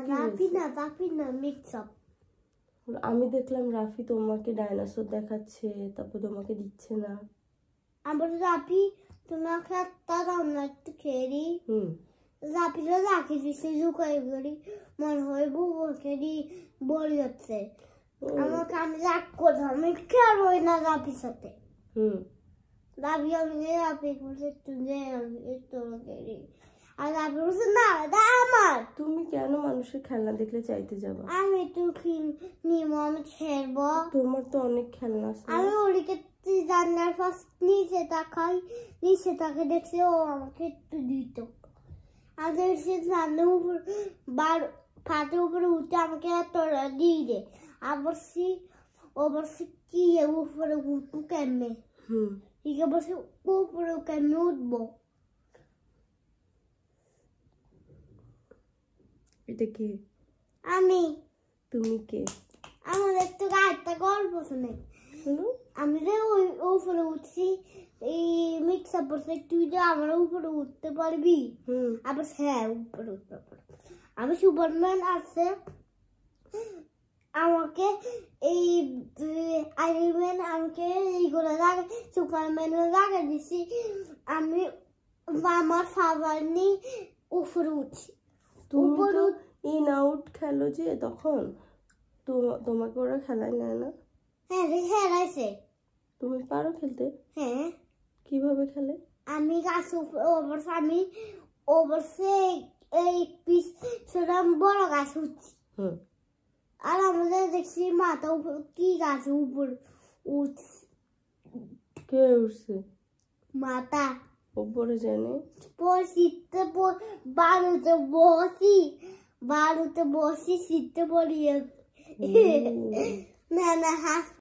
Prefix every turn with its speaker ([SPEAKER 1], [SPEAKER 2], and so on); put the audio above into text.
[SPEAKER 1] রাফি না mix up.
[SPEAKER 2] আমি দেখলাম রাফি তোমাকে ডাইনোসর দেখাচ্ছে, তারপর তোমাকে দিচ্ছে না।
[SPEAKER 1] আমার রাফি তোমাকে একটা রান্না একটু খেয়ে দিই। রাফিরা রাখি দিচ্ছে লুকাই করি, মনে হয় বুবুকে দিয়ে বলে যাচ্ছে আমাকে, আমি রাগ করতাম, আমি খেলবই না রাফির সাথে। রাফি আমাকে রাফি বলছে একটু দে, আমি একটু খেয়ে। আর রাফি বলছে না এটা আমার।
[SPEAKER 2] তুমি কেন মানুষের খেলনা দেখলে চাইতে যাবা?
[SPEAKER 1] আমি একটু নিব, আমি খেলবো।
[SPEAKER 2] তোমার তো অনেক খেলনা আছে।
[SPEAKER 1] আমি ওদিকে জানলার পাশ নিচে তাকাই, নিচে তাকে দেখছি ও আমাকে একটু দিত। আর সে জানলার উপর ফাটের উপরে উঠে আমাকে তোরা দিয়ে দে। আবার সে কি উপরে উঠবো কেমনে? ঠিক আছে উপরে কেমনে উঠবো?
[SPEAKER 2] এটা কে?
[SPEAKER 1] আমি।
[SPEAKER 2] তুমি কে?
[SPEAKER 1] আমাদের তো একটা গল্প শুনে। আমি যে ওই উপরে উঠছি, এই মিক্স আপ করছে, তুই যে আমার উপরে উঠতে পারবি? আবার হ্যাঁ উপরে উঠতে পারবি। আমি সুপারম্যান আছে, আমাকে এই আয়রন ম্যান আমাকে এইগুলো লাগে, সুপারম্যান লাগে দিছি। আমি আমার ফাভার নিয়ে উপরে উঠছি।
[SPEAKER 2] তুমি তো ইন আউট খেলো যে, তখন তোমাকে ওরা খেলায় নেয় না?
[SPEAKER 1] হ্যাঁ খেলাইছে।
[SPEAKER 2] তুমি পারো খেলতে?
[SPEAKER 1] হ্যাঁ।
[SPEAKER 2] কিভাবে খেলে?
[SPEAKER 1] আমি গাছ আমি অবশ্যই এই পিস ছোটাম বড় গাছ উঠছি। আর আমাদের দেখছি মাথা উপর কি গাছ উপর উঠছে।
[SPEAKER 2] কে উঠছে?
[SPEAKER 1] মাথা
[SPEAKER 2] উপরে জানে
[SPEAKER 1] শীতে বালুতে বসি শীতে পড়িয়ে না হাস